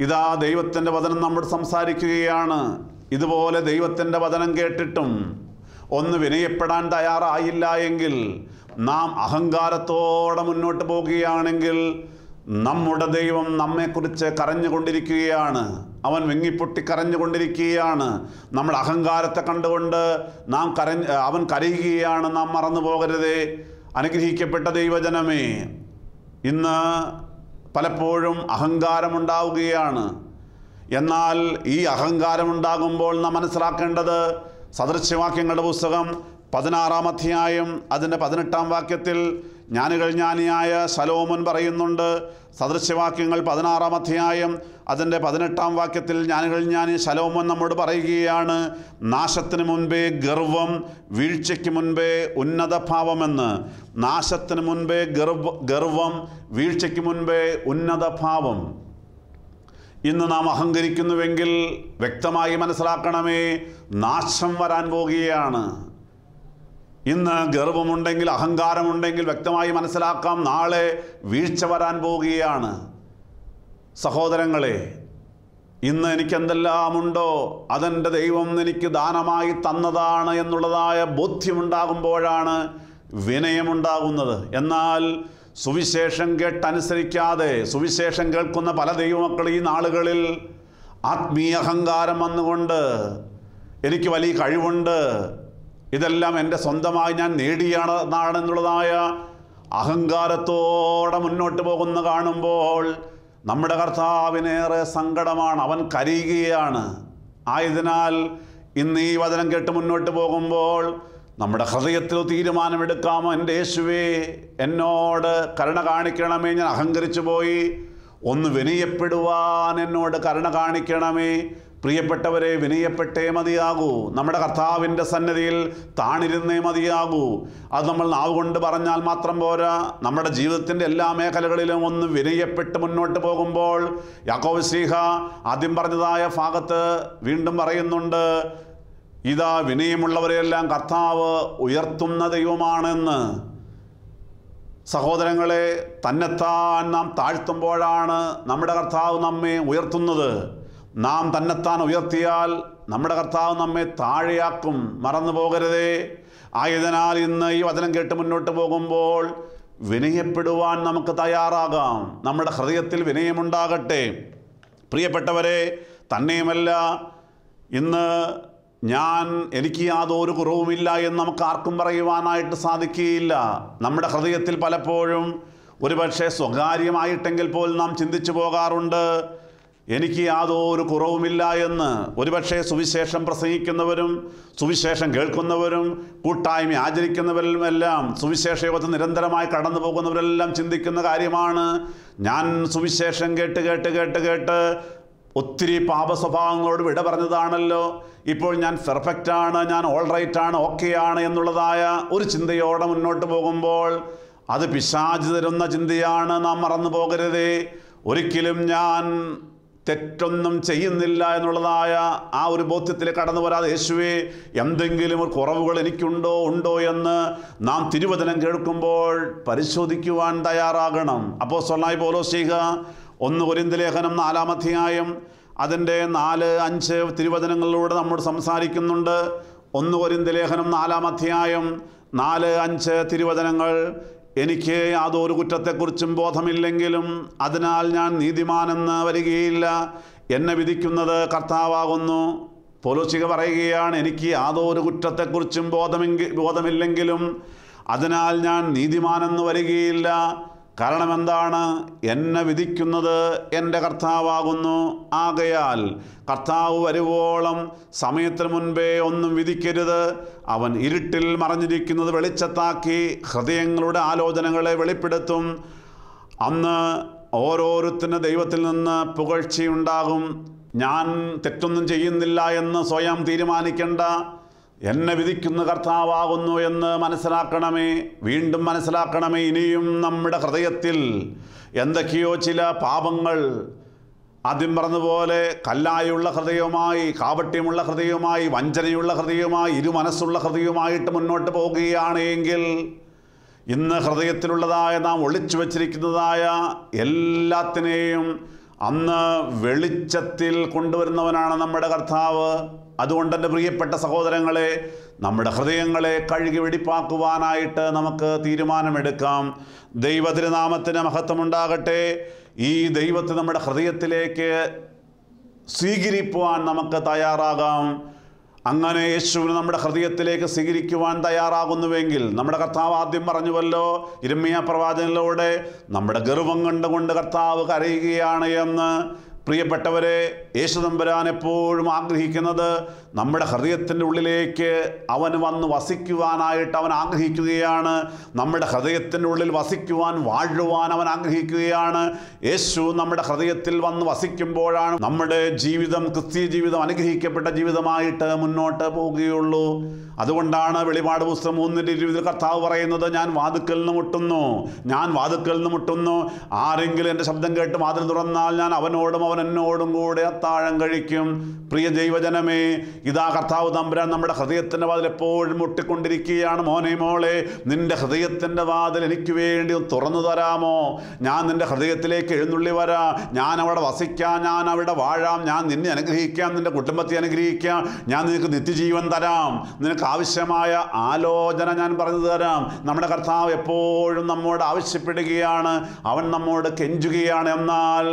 ഇതാ ദൈവത്തിൻ്റെ വചനം നമ്മോട് സംസാരിക്കുകയാണ്. ഇതുപോലെ ദൈവത്തിൻ്റെ വചനം കേട്ടിട്ടും ഒന്ന് വിനയപ്പെടാൻ തയ്യാറായില്ല എങ്കിൽ, നാം അഹങ്കാരത്തോടെ മുന്നോട്ട് പോകുകയാണെങ്കിൽ നമ്മുടെ ദൈവം നമ്മെക്കുറിച്ച് കരഞ്ഞുകൊണ്ടിരിക്കുകയാണ്. അവൻ വെങ്ങിപ്പൊട്ടി കരഞ്ഞുകൊണ്ടിരിക്കുകയാണ്. നമ്മുടെ അഹങ്കാരത്തെ കണ്ടുകൊണ്ട് അവൻ കരയുകയാണ്. നാം മറന്നു പോകരുതേ. അനുഗ്രഹിക്കപ്പെട്ട ദൈവജനമേ, ഇന്ന് പലപ്പോഴും അഹങ്കാരമുണ്ടാവുകയാണ്. എന്നാൽ ഈ അഹങ്കാരമുണ്ടാകുമ്പോൾ നാം മനസ്സിലാക്കേണ്ടത്, സദൃശ്യവാക്യങ്ങളുടെ പുസ്തകം 16-ാം അധ്യായം അതിൻ്റെ 18-ാം വാക്യത്തിൽ ജ്ഞാനിയായ ശലോമോൻ പറയുന്നുണ്ട്. സദൃശ്യവാക്യങ്ങൾ 16-ാം അധ്യായം അതിൻ്റെ 18-ാം വാക്യത്തിൽ ജ്ഞാനി ശലോമോൻ നമ്മോട് പറയുകയാണ്, നാശത്തിന് മുൻപേ ഗർവം, വീഴ്ചയ്ക്ക് മുൻപേ ഉന്നതഭാവമെന്ന്. നാശത്തിന് മുൻപേ ഗർവം, വീഴ്ചയ്ക്ക് മുൻപേ ഉന്നതഭാവം. ഇന്ന് നാം അഹങ്കരിക്കുന്നുവെങ്കിൽ വ്യക്തമായി മനസ്സിലാക്കണമേ, നാശം വരാൻ പോകുകയാണ്. ഇന്ന് ഗർവമുണ്ടെങ്കിൽ, അഹങ്കാരമുണ്ടെങ്കിൽ വ്യക്തമായി മനസ്സിലാക്കാം, നാളെ വീഴ്ച വരാൻ പോവുകയാണ്. സഹോദരങ്ങളെ, ഇന്ന് എനിക്കെന്തെല്ലാമുണ്ടോ അതെൻ്റെ ദൈവം എനിക്ക് ദാനമായി തന്നതാണ് എന്നുള്ളതായ ബോധ്യമുണ്ടാകുമ്പോഴാണ് വിനയമുണ്ടാകുന്നത്. എന്നാൽ സുവിശേഷം കേട്ടനുസരിക്കാതെ സുവിശേഷം കേൾക്കുന്ന പല ദൈവമക്കൾ ഈ നാളുകളിൽ ആത്മീയ അഹങ്കാരം വന്നുകൊണ്ട്, എനിക്ക് വലിയ കഴിവുണ്ട്, ഇതെല്ലാം എൻ്റെ സ്വന്തമായി ഞാൻ നേടിയാണെന്നുള്ളതായ അഹങ്കാരത്തോടെ മുന്നോട്ട് പോകുന്ന കാണുമ്പോൾ നമ്മുടെ കർത്താവിനേറെ സങ്കടമാണ്. അവൻ കരയുകയാണ്. ആയതിനാൽ ഇന്ന് ഈ വചനം കേട്ട് മുന്നോട്ട് പോകുമ്പോൾ നമ്മുടെ ഹൃദയത്തിൽ തീരുമാനമെടുക്കാമോ, എൻ്റെ യേശുവേ, എന്നോട് കരുണ കാണിക്കണമേ, ഞാൻ അഹങ്കരിച്ചു പോയി, ഒന്ന് വിനയപ്പെടുവാൻ എന്നോട് കരുണ കാണിക്കണമേ. പ്രിയപ്പെട്ടവരെ, വിനയപ്പെട്ടേ മതിയാകൂ. നമ്മുടെ കർത്താവിൻ്റെ സന്നിധിയിൽ താണിരുന്നേ മതിയാകൂ. അത് നമ്മൾ നാവ് കൊണ്ട് പറഞ്ഞാൽ മാത്രം പോരാ. നമ്മുടെ ജീവിതത്തിൻ്റെ എല്ലാ മേഖലകളിലും ഒന്ന് വിനയപ്പെട്ട് മുന്നോട്ട് പോകുമ്പോൾ യാക്കോബ് ശ്ലീഹ ആദ്യം പറഞ്ഞതായ ഭാഗത്ത് വീണ്ടും പറയുന്നുണ്ട്, ഇതാ വിനയമുള്ളവരെയെല്ലാം കർത്താവ് ഉയർത്തുന്ന ദൈവമാണെന്ന്. സഹോദരങ്ങളെ, തന്നെത്താൻ നാം താഴ്ത്തുമ്പോഴാണ് നമ്മുടെ കർത്താവ് നമ്മെ ഉയർത്തുന്നത്. നാം തന്നെത്താൻ ഉയർത്തിയാൽ നമ്മുടെ കർത്താവ് നമ്മെ താഴെയാക്കും. മറന്നു പോകരുതേ. ആയതിനാൽ ഇന്ന് ഈ വചനം കേട്ട് മുന്നോട്ട് പോകുമ്പോൾ വിനയപ്പെടുവാൻ നമുക്ക് തയ്യാറാകാം. നമ്മുടെ ഹൃദയത്തിൽ വിനയമുണ്ടാകട്ടെ. പ്രിയപ്പെട്ടവരെ, തന്നെയുമല്ല, ഇന്ന് എനിക്ക് യാതൊരു കുറവുമില്ല എന്ന് നമുക്ക് ആർക്കും പറയുവാനായിട്ട് സാധിക്കുകയില്ല. നമ്മുടെ ഹൃദയത്തിൽ പലപ്പോഴും ഒരുപക്ഷെ സ്വകാര്യമായിട്ടെങ്കിൽ പോലും നാം ചിന്തിച്ചു പോകാറുണ്ട്, എനിക്ക് യാതൊരു കുറവുമില്ല എന്ന്. ഒരുപക്ഷെ സുവിശേഷം പ്രസംഗിക്കുന്നവരും സുവിശേഷം കേൾക്കുന്നവരും കൂട്ടായ്മ ആചരിക്കുന്നവരുമെല്ലാം, സുവിശേഷ യോഗത്തിൽ നിരന്തരമായി കടന്നു പോകുന്നവരെല്ലാം ചിന്തിക്കുന്ന കാര്യമാണ്, ഞാൻ സുവിശേഷം കേട്ട് ഒത്തിരി പാപ സ്വഭാവങ്ങളോട് വിട പറഞ്ഞതാണല്ലോ, ഇപ്പോൾ ഞാൻ പെർഫെക്റ്റാണ്, ഞാൻ ഓൾ റൈറ്റാണ്, ഓക്കെയാണ് എന്നുള്ളതായ ഒരു ചിന്തയോടെ മുന്നോട്ട് പോകുമ്പോൾ അത് പിശാച് തരുന്ന ചിന്തയാണ്. നാം മറന്നു പോകരുതേ. ഒരിക്കലും ഞാൻ തെറ്റൊന്നും ചെയ്യുന്നില്ല എന്നുള്ളതായ ആ ഒരു ബോധ്യത്തിൽ കടന്നു വരാതെ, യേശുവേ, എന്തെങ്കിലും ഒരു കുറവുകൾ ഉണ്ടോ എന്ന് നാം തിരുവചനം കേൾക്കുമ്പോൾ പരിശോധിക്കുവാൻ തയ്യാറാകണം. അപ്പോസ്തലനായ പൗലോസ് ശ്ലീഹ 1 കൊരിന്ത്യർ ലേഖനം 4-ാം അധ്യായം അതിൻ്റെ 4-5 തിരുവചനങ്ങളിലൂടെ നമ്മോട് സംസാരിക്കുന്നുണ്ട്. 1 കൊരിന്ത്യർ ലേഖനം 4-ാം അധ്യായം 4-5 തിരുവചനങ്ങൾ, എനിക്ക് യാതൊരു കുറ്റത്തെക്കുറിച്ചും ബോധമില്ലെങ്കിലും അതിനാൽ ഞാൻ നീതിമാനെന്ന് വരികയില്ല, എന്നെ വിധിക്കുന്നത് കർത്താവാകുന്നു. പൗലോസ് പറയുകയാണ്, എനിക്ക് യാതൊരു കുറ്റത്തെക്കുറിച്ചും ബോധമില്ലെങ്കിലും അതിനാൽ ഞാൻ നീതിമാനെന്ന് വരികയില്ല. കാരണം എന്താണ്? എന്നെ വിധിക്കുന്നത് എൻ്റെ കർത്താവാകുന്നു. ആകയാൽ കർത്താവ് വരുവോളം സമയത്തിന് മുൻപേ ഒന്നും വിധിക്കരുത്. അവൻ ഇരുട്ടിൽ മറഞ്ഞിരിക്കുന്നത് വെളിച്ചത്താക്കി ഹൃദയങ്ങളുടെ ആലോചനകളെ വെളിപ്പെടുത്തും. അന്ന് ഓരോരുത്തന് ദൈവത്തിൽ നിന്ന് പുകഴ്ചയുണ്ടാകും. ഞാൻ തെറ്റൊന്നും ചെയ്യുന്നില്ല എന്ന് സ്വയം തീരുമാനിക്കേണ്ട. എന്നെ വിധിക്കുന്ന കർത്താവാകുന്നു എന്ന് മനസ്സിലാക്കണമേ. വീണ്ടും മനസ്സിലാക്കണമേ, ഇനിയും നമ്മുടെ ഹൃദയത്തിൽ എന്തൊക്കെയോ ചില പാപങ്ങൾ, ആദ്യം പറഞ്ഞതുപോലെ കല്ലായുള്ള ഹൃദയവുമായി, കാപട്യമുള്ള ഹൃദയവുമായി, വഞ്ചനയുള്ള ഹൃദയവുമായി, ഇരുമനസ്സുള്ള ഹൃദയവുമായിട്ട് മുന്നോട്ട് പോകുകയാണ് എങ്കിൽ ഇന്ന് ഹൃദയത്തിലുള്ളതായ നാം ഒളിച്ചു വച്ചിരിക്കുന്നതായ എല്ലാത്തിനെയും അന്ന് വെളിച്ചത്തിൽ കൊണ്ടുവരുന്നവനാണ് നമ്മുടെ കർത്താവ്. അതുകൊണ്ട് എൻ്റെ പ്രിയപ്പെട്ട സഹോദരങ്ങളെ, നമ്മുടെ ഹൃദയങ്ങളെ കഴുകി വെടിപ്പാക്കുവാനായിട്ട് നമുക്ക് തീരുമാനമെടുക്കാം. ദൈവതിരുനാമത്തിന് മഹത്വമുണ്ടാകട്ടെ. ഈ ദൈവത്തെ നമ്മുടെ ഹൃദയത്തിലേക്ക് സ്വീകരിക്കുവാൻ നമുക്ക് തയ്യാറാകാം. അങ്ങനെ യേശുവിനെ നമ്മുടെ ഹൃദയത്തിലേക്ക് സ്വീകരിക്കുവാൻ തയ്യാറാകുന്നുവെങ്കിൽ, നമ്മുടെ കർത്താവ് ആദ്യം പറഞ്ഞുവല്ലോ യിരെമ്യാ പ്രവാചകനിലൂടെ, നമ്മുടെ ഗർവം കണ്ടുകൊണ്ട് കർത്താവ് കരയുകയാണ് എന്ന്. പ്രിയപ്പെട്ടവരെ, യേശുതമ്പുരാൻ എപ്പോഴും ആഗ്രഹിക്കുന്നത് നമ്മുടെ ഹൃദയത്തിൻ്റെ ഉള്ളിലേക്ക് അവൻ വന്ന് വസിക്കുവാനായിട്ട് അവൻ ആഗ്രഹിക്കുകയാണ്. നമ്മുടെ ഹൃദയത്തിൻ്റെ ഉള്ളിൽ വസിക്കുവാൻ, വാഴുവാൻ അവൻ ആഗ്രഹിക്കുകയാണ്. യേശു നമ്മുടെ ഹൃദയത്തിൽ വന്ന് വസിക്കുമ്പോഴാണ് നമ്മുടെ ജീവിതം, ക്രിസ്തീയ ജീവിതം അനുഗ്രഹിക്കപ്പെട്ട ജീവിതമായിട്ട് മുന്നോട്ട് പോവുകയുള്ളൂ. അതുകൊണ്ടാണ് വെളിപാട് പുസ്തകം 3:20 കർത്താവ് പറയുന്നത്, ഞാൻ വാതിൽക്കൽ നിന്ന് മുട്ടുന്നു, ഞാൻ വാതിൽക്കൽ നിന്ന് മുട്ടുന്നു. ആരെങ്കിലും എൻ്റെ ശബ്ദം കേട്ട് വാതിൽ തുറന്നാൽ ഞാൻ അവനോടും അവൻ എന്നോടും കൂടെ അത്താഴം കഴിക്കും. പ്രിയ ദൈവജനമേ, ഇതാ കർത്താവ് തമ്പുരാൻ നമ്മുടെ ഹൃദയത്തിൻ്റെ വാതിൽ എപ്പോഴും മുട്ടിക്കൊണ്ടിരിക്കുകയാണ്. മോനെ, മോളെ, നിന്റെ ഹൃദയത്തിൻ്റെ വാതിൽ എനിക്ക് വേണ്ടി തുറന്നു തരാമോ? ഞാൻ നിന്റെ ഹൃദയത്തിലേക്ക് എഴുന്നള്ളി വരാം, ഞാൻ അവിടെ വസിക്കാം, ഞാൻ അവിടെ വാഴാം, ഞാൻ നിന്നെ അനുഗ്രഹിക്കാം, നിന്റെ കുടുംബത്തെ അനുഗ്രഹിക്കാം, ഞാൻ നിനക്ക് നിത്യജീവൻ തരാം, നിനക്ക് ആവശ്യമായ ആലോചന ഞാൻ പറഞ്ഞു തരാം. നമ്മുടെ കർത്താവ് എപ്പോഴും നമ്മോട് ആവശ്യപ്പെടുകയാണ്, അവൻ നമ്മോട് കെഞ്ചുകയാണ്. എന്നാൽ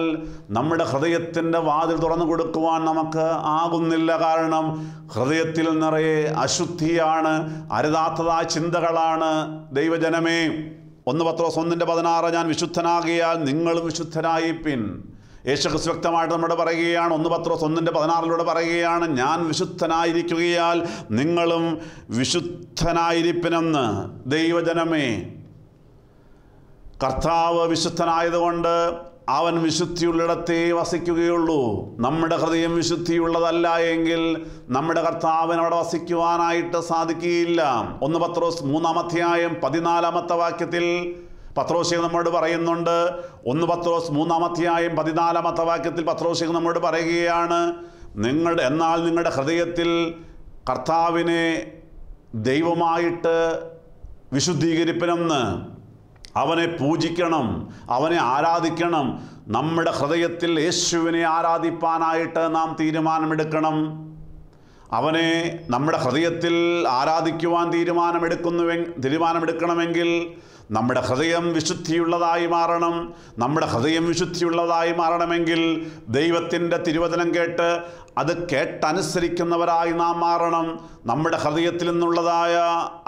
നമ്മുടെ ഹൃദയത്തിൻ്റെ വാതിൽ തുറന്നു കൊടുക്കുവാൻ നമുക്ക് ആകുന്നില്ല. കാരണം ഹൃദയത്തിൽ നിറയെ അശുദ്ധിയാണ്, അരുതാത്തതായ ചിന്തകളാണ്. ദൈവജനമേ, 1 പത്രോസ് 1:16, ഞാൻ വിശുദ്ധനാകിയാൽ നിങ്ങളും വിശുദ്ധരായിപ്പിൻ. യേശുക്രിസ്തു വ്യക്തമായിട്ട് നമ്മോട് പറയുകയാണ്. 1 പത്രോസ് 1:16 പറയുകയാണ്, ഞാൻ വിശുദ്ധനായിരിക്കുകയാൽ നിങ്ങളും വിശുദ്ധനായിരിപ്പിനെന്ന്. ദൈവജനമേ, കർത്താവ് വിശുദ്ധനായതുകൊണ്ട് അവൻ വിശുദ്ധിയുള്ളിടത്തേ വസിക്കുകയുള്ളൂ. നമ്മുടെ ഹൃദയം വിശുദ്ധിയുള്ളതല്ല എങ്കിൽ നമ്മുടെ കർത്താവിന് അവിടെ വസിക്കുവാനായിട്ട് സാധിക്കുകയില്ല. 1 പത്രോസ് 3:14 പത്രോസ് നമ്മോട് പറയുന്നുണ്ട്. 1 പത്രോസ് 3:14 പത്രോസ് നമ്മോട് പറയുകയാണ്, എന്നാൽ നിങ്ങളുടെ ഹൃദയത്തിൽ കർത്താവിനെ ദൈവമായിട്ട് വിശുദ്ധീകരിപ്പനെന്ന്, അവനെ പൂജിക്കണം, അവനെ ആരാധിക്കണം. നമ്മുടെ ഹൃദയത്തിൽ യേശുവിനെ ആരാധിപ്പാനായിട്ട് നാം തീരുമാനമെടുക്കണം. അവനെ നമ്മുടെ ഹൃദയത്തിൽ ആരാധിക്കുവാൻ തീരുമാനമെടുക്കണമെങ്കിൽ നമ്മുടെ ഹൃദയം വിശുദ്ധിയുള്ളതായി മാറണം. നമ്മുടെ ഹൃദയം വിശുദ്ധിയുള്ളതായി മാറണമെങ്കിൽ ദൈവത്തിൻ്റെ തിരുവചനം കേട്ട് അത് കേട്ടനുസരിക്കുന്നവരായി നാം മാറണം. നമ്മുടെ ഹൃദയത്തിൽ നിന്നുള്ളതായ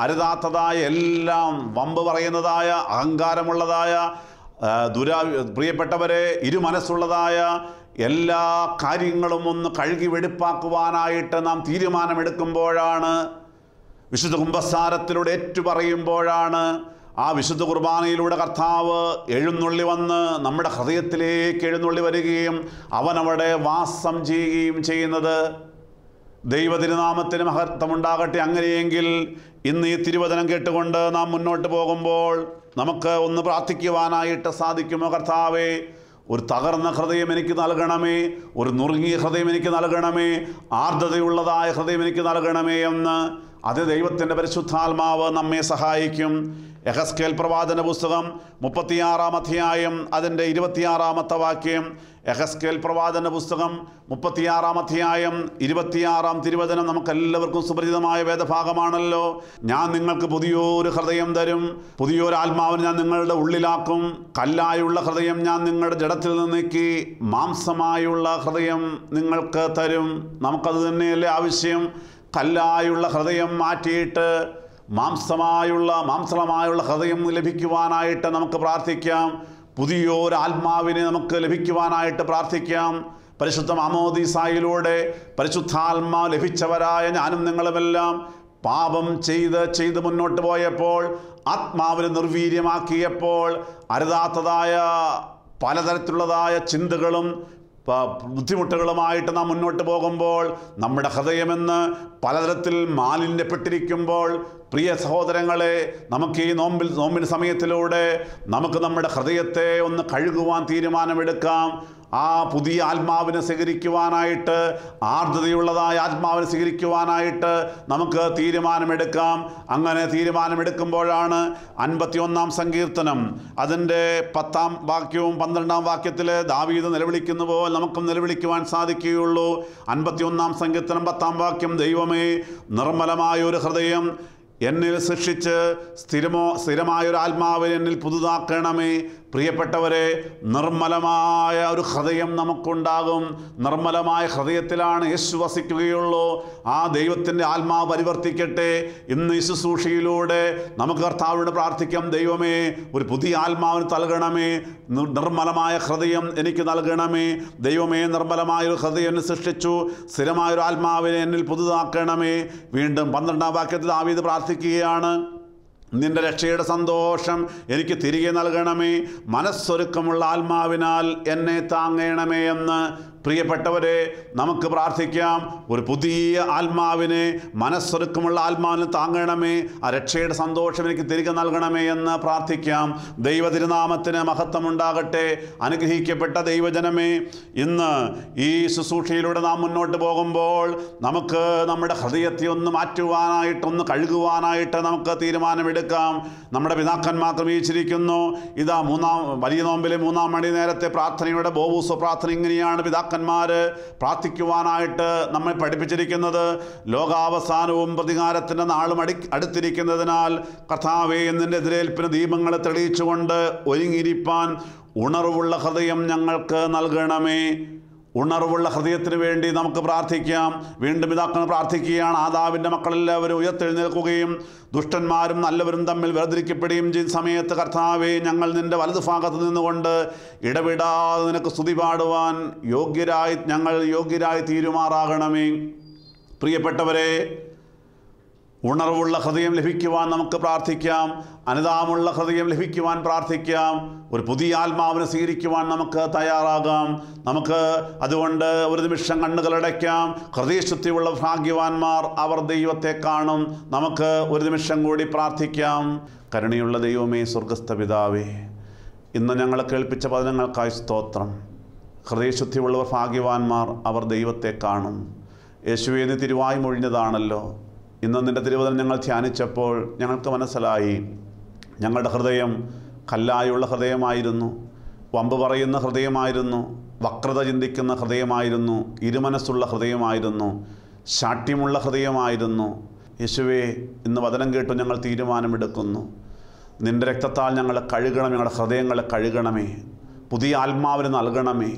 അരുതാത്തതായ എല്ലാം, വമ്പ് പറയുന്നതായ, അഹങ്കാരമുള്ളതായ, പ്രിയപ്പെട്ടവരെ, ഇരുമനസ്സുള്ളതായ എല്ലാ കാര്യങ്ങളും ഒന്ന് കഴുകി വെടിപ്പാക്കുവാനായിട്ട് നാം തീരുമാനമെടുക്കുമ്പോഴാണ്, വിശുദ്ധ കുമ്പസാരത്തിലൂടെ ഏറ്റുപറയുമ്പോഴാണ്, ആ വിശുദ്ധ കുർബാനയിലൂടെ കർത്താവ് എഴുന്നള്ളി വന്ന് നമ്മുടെ ഹൃദയത്തിലേക്ക് എഴുന്നള്ളി വരികയും അവനവിടെ വാസം ചെയ്യുകയും ചെയ്യുന്നത്. ദൈവതിരുനാമത്തിന് മഹത്വമുണ്ടാകട്ടെ. അങ്ങനെയെങ്കിൽ ഇന്ന് ഈ തിരുവചനം കേട്ടുകൊണ്ട് നാം മുന്നോട്ട് പോകുമ്പോൾ നമുക്ക് ഒന്ന് പ്രാർത്ഥിക്കുവാനായിട്ട് സാധിക്കുമോ? കർത്താവേ, ഒരു തകർന്ന ഹൃദയം എനിക്ക് നൽകണമേ, ഒരു നുറുങ്ങിയ ഹൃദയം എനിക്ക് നൽകണമേ, ആർദ്രതയുള്ളതായ ഹൃദയം എനിക്ക് നൽകണമേ എന്ന്. അത് ദൈവത്തിൻ്റെ പരിശുദ്ധാത്മാവ് നമ്മെ സഹായിക്കും. യെഹെസ്കേൽ പ്രവാചന പുസ്തകം 36 അതിൻ്റെ 26 യെഹെസ്കേൽ പ്രവാചന പുസ്തകം 36 26 നമുക്കെല്ലാവർക്കും സുപരിചിതമായ വേദഭാഗമാണല്ലോ. ഞാൻ നിങ്ങൾക്ക് പുതിയൊരു ഹൃദയം തരും, പുതിയൊരു ആത്മാവിനെ ഞാൻ നിങ്ങളുടെ ഉള്ളിലാക്കും, കല്ലായുള്ള ഹൃദയം ഞാൻ നിങ്ങളുടെ ജഡത്തിൽ നിന്ന് നീക്കി മാംസമായുള്ള ഹൃദയം നിങ്ങൾക്ക് തരും. നമുക്കത് തന്നെയല്ലേ ആവശ്യം? കല്ലായുള്ള ഹൃദയം മാറ്റിയിട്ട് മാംസളമായുള്ള ഹൃദയം ലഭിക്കുവാനായിട്ട് നമുക്ക് പ്രാർത്ഥിക്കാം. പുതിയൊരു ആത്മാവിനെ നമുക്ക് ലഭിക്കുവാനായിട്ട് പ്രാർത്ഥിക്കാം. പരിശുദ്ധ മാമോദീസായിലൂടെ പരിശുദ്ധാത്മാവ് ലഭിച്ചവരായ ഞാനും നിങ്ങളുമെല്ലാം പാപം ചെയ്ത് മുന്നോട്ട് പോയപ്പോൾ, ആത്മാവിനെ നിർവീര്യമാക്കിയപ്പോൾ, അരുതാത്തതായ പലതരത്തിലുള്ളതായ ചിന്തകളും ബുദ്ധിമുട്ടുകളുമായിട്ട് നാം മുന്നോട്ട് പോകുമ്പോൾ, നമ്മുടെ ഹൃദയമെന്ന് പലതരത്തിൽ മാലിന്യപ്പെട്ടിരിക്കുമ്പോൾ, പ്രിയ സഹോദരങ്ങളെ, നമുക്ക് ഈ നോമ്പിന് സമയത്തിലൂടെ നമുക്ക് നമ്മുടെ ഹൃദയത്തെ ഒന്ന് കഴുകുവാൻ തീരുമാനമെടുക്കാം. ആ പുതിയ ആത്മാവിനെ സ്വീകരിക്കുവാനായിട്ട്, ആർദ്രതയുള്ളതായ ആത്മാവിനെ സ്വീകരിക്കുവാനായിട്ട് നമുക്ക് തീരുമാനമെടുക്കാം. അങ്ങനെ തീരുമാനമെടുക്കുമ്പോഴാണ് 51-ാം സങ്കീർത്തനം അതിൻ്റെ 10-ാം വാക്യവും 12-ാം വാക്യത്തിൽ ദാവീദ് നിലവിളിക്കുന്ന പോലെ നമുക്കും നിലവിളിക്കുവാൻ സാധിക്കുകയുള്ളൂ. 51-ാം സങ്കീർത്തനം 10-ാം വാക്യം: ദൈവമേ, നിർമ്മലമായ ഒരു ഹൃദയം എന്നിൽ സൃഷ്ടിച്ച് സ്ഥിരമായൊരു ആത്മാവിനെ എന്നിൽ പുതുതാക്കണമേ. പ്രിയപ്പെട്ടവരെ, നിർമ്മലമായ ഒരു ഹൃദയം നമുക്കുണ്ടാകും. നിർമ്മലമായ ഹൃദയത്തിലാണ് യേശു വസിക്കുകയുള്ളൂ. ആ ദൈവത്തിൻ്റെ ആത്മാവ് പരിവർത്തിക്കട്ടെ. ഇന്ന് ഈ ശുശ്രൂഷയിലൂടെ നമുക്ക് കർത്താവിനോട് പ്രാർത്ഥിക്കാം, ദൈവമേ, ഒരു പുതിയ ആത്മാവിന് നൽകണമേ, നിർമ്മലമായ ഹൃദയം എനിക്ക് നൽകണമേ. ദൈവമേ, നിർമ്മലമായൊരു ഹൃദയം എന്നെ സൃഷ്ടിച്ചു, സ്ഥിരമായൊരു ആത്മാവിനെ എന്നിൽ പുതുതാക്കണമേ. വീണ്ടും 12-ാം വാക്യത്തിൽ ദാവീദ് പ്രാർത്ഥിക്കുകയാണ്, നിന്റെ രക്ഷയുടെ സന്തോഷം എനിക്ക് തിരികെ നൽകണമേ, മനസ്സൊരുക്കമുള്ള ആത്മാവിനാൽ എന്നെ താങ്ങണമേ എന്ന്. പ്രിയപ്പെട്ടവരെ, നമുക്ക് പ്രാർത്ഥിക്കാം, ഒരു പുതിയ ആത്മാവിനെ, മനസ്സൊരുക്കമുള്ള ആത്മാവിനെ താങ്ങണമേ, ആ രക്ഷയുടെ സന്തോഷം എനിക്ക് തിരികെ നൽകണമേ എന്ന് പ്രാർത്ഥിക്കാം. ദൈവ തിരുനാമത്തിന് മഹത്വമുണ്ടാകട്ടെ. അനുഗ്രഹിക്കപ്പെട്ട ദൈവജനമേ, ഇന്ന് ഈ ശുശ്രൂഷയിലൂടെ നാം മുന്നോട്ട് പോകുമ്പോൾ നമുക്ക് നമ്മുടെ ഹൃദയത്തെ ഒന്ന് മാറ്റുവാനായിട്ട്, ഒന്ന് കഴുകുവാനായിട്ട് നമുക്ക് തീരുമാനമെടുക്കാം. നമ്മുടെ പിതാക്കന്മാർ ക്രമീകരിച്ചിരിക്കുന്നു. ഇതാ വലിയ നോമ്പിലെ 3-ാം മണി നേരത്തെ പ്രാർത്ഥനയുടെ ബോവൂസ പ്രാർത്ഥന ഇങ്ങനെയാണ് പിതാക്കന്മാർ പ്രാർത്ഥിക്കുവാനായിട്ട് നമ്മെ പഠിപ്പിച്ചിരിക്കുന്നത്. ലോകാവസാനവും പ്രതികാരത്തിൻ്റെ നാളും അടുത്തിരിക്കുന്നതിനാൽ കർത്താവേ, നിന്റെ എതിരേൽപ്പിന് ദീപങ്ങളെ തെളിയിച്ചുകൊണ്ട് ഒരുങ്ങിയിരിപ്പാൻ ഉണർവുള്ള ഹൃദയം ഞങ്ങൾക്ക് നൽകണമേ. ഉണർവുള്ള ഹൃദയത്തിന് വേണ്ടി നമുക്ക് പ്രാർത്ഥിക്കാം. വീണ്ടും പിതാക്കൾ പ്രാർത്ഥിക്കുകയാണ്, ആദാവിൻ്റെ മക്കളെല്ലാവരും ഉയർത്തെഴുന്നേൽക്കുകയും ദുഷ്ടന്മാരും നല്ലവരും തമ്മിൽ വേർതിരിക്കപ്പെടുകയും ചെയ്യുന്ന സമയത്ത് കർത്താവേ, ഞങ്ങൾ നിൻ്റെ വലതുഭാഗത്ത് നിന്നുകൊണ്ട് ഇടവിടാതെ നിനക്ക് സ്തുതി പാടുവാൻ ഞങ്ങൾ യോഗ്യരായി തീരുമാറാകണമേ. പ്രിയപ്പെട്ടവരെ, ഉണർവുള്ള ഹൃദയം ലഭിക്കുവാൻ നമുക്ക് പ്രാർത്ഥിക്കാം. അനുതാപമുള്ള ഹൃദയം ലഭിക്കുവാൻ പ്രാർത്ഥിക്കാം. ഒരു പുതിയ ആത്മാവിനെ സ്വീകരിക്കുവാൻ നമുക്ക് തയ്യാറാകാം. നമുക്ക് അതുകൊണ്ട് ഒരു നിമിഷം കണ്ണുകളടയ്ക്കാം. ഹൃദയശുദ്ധിയുള്ള ഭാഗ്യവാന്മാർ, അവർ ദൈവത്തെ കാണും. നമുക്ക് ഒരു നിമിഷം കൂടി പ്രാർത്ഥിക്കാം. കരുണയുള്ള ദൈവമേ, സ്വർഗസ്ഥ പിതാവേ, ഇന്ന് ഞങ്ങളെ കേൾപ്പിച്ച വചനങ്ങൾക്കായി സ്തോത്രം. ഹൃദയശുദ്ധിയുള്ളവർ ഭാഗ്യവാന്മാർ, അവർ ദൈവത്തെ കാണും. യേശുവേ, നീ തിരുവായി മൊഴിഞ്ഞതാണല്ലോ. ഇന്ന് നിൻ്റെ തിരുവചനം ഞങ്ങൾ ധ്യാനിച്ചപ്പോൾ ഞങ്ങൾക്ക് മനസ്സിലായി, ഞങ്ങളുടെ ഹൃദയം കല്ലായുള്ള ഹൃദയമായിരുന്നു, വമ്പ് പറയുന്ന ഹൃദയമായിരുന്നു, വക്രത ചിന്തിക്കുന്ന ഹൃദയമായിരുന്നു, ഇരുമനസ്സുള്ള ഹൃദയമായിരുന്നു, ശാഠ്യമുള്ള ഹൃദയമായിരുന്നു. യേശുവേ, ഇന്ന് വചനം കേട്ടു ഞങ്ങൾ തീരുമാനമെടുക്കുന്നു, നിൻ്റെ രക്തത്താൽ ഞങ്ങളെ കഴുകണം, ഞങ്ങളുടെ ഹൃദയങ്ങളെ കഴുകണമേ, പുതിയ ആത്മാവിന് നൽകണമേ,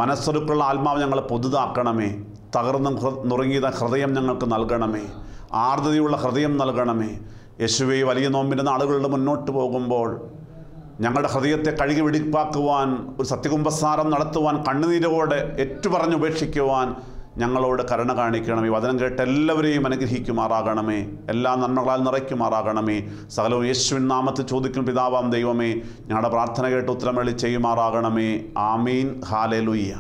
മനസ്സൊരുക്കുള്ള ആത്മാവ് ഞങ്ങളെ പുതുതാക്കണമേ, തകർന്ന് നുറുങ്ങിയ ഹൃദയം ഞങ്ങൾക്ക് നൽകണമേ, ആർദ്രതയുള്ള ഹൃദയം നൽകണമേ. യേശുവേ, വലിയ നോമ്പിൻ്റെ നാളുകളുടെ മുന്നോട്ട് പോകുമ്പോൾ ഞങ്ങളുടെ ഹൃദയത്തെ കഴുകി വെടിപ്പാക്കുവാൻ, ഒരു സത്യകുംഭസാരം നടത്തുവാൻ, കണ്ണുനീരോടെ ഏറ്റുപറഞ്ഞ് ഉപേക്ഷിക്കുവാൻ ഞങ്ങളോട് കരുണ കാണിക്കണമേ. വചനം കേട്ട് എല്ലാവരെയും അനുഗ്രഹിക്കുമാറാകണമേ, എല്ലാ നന്മകളാൽ നിറയ്ക്കുമാറാകണമേ. സകലവും യേശുവിൻ നാമത്തിൽ ചോദിക്കും പിതാവാം ദൈവമേ, ഞങ്ങളുടെ പ്രാർത്ഥന കേട്ട് ഉത്തരമളി ചെയ്യുമാറാകണമേ. ആമീൻ. ഹല്ലേലൂയ.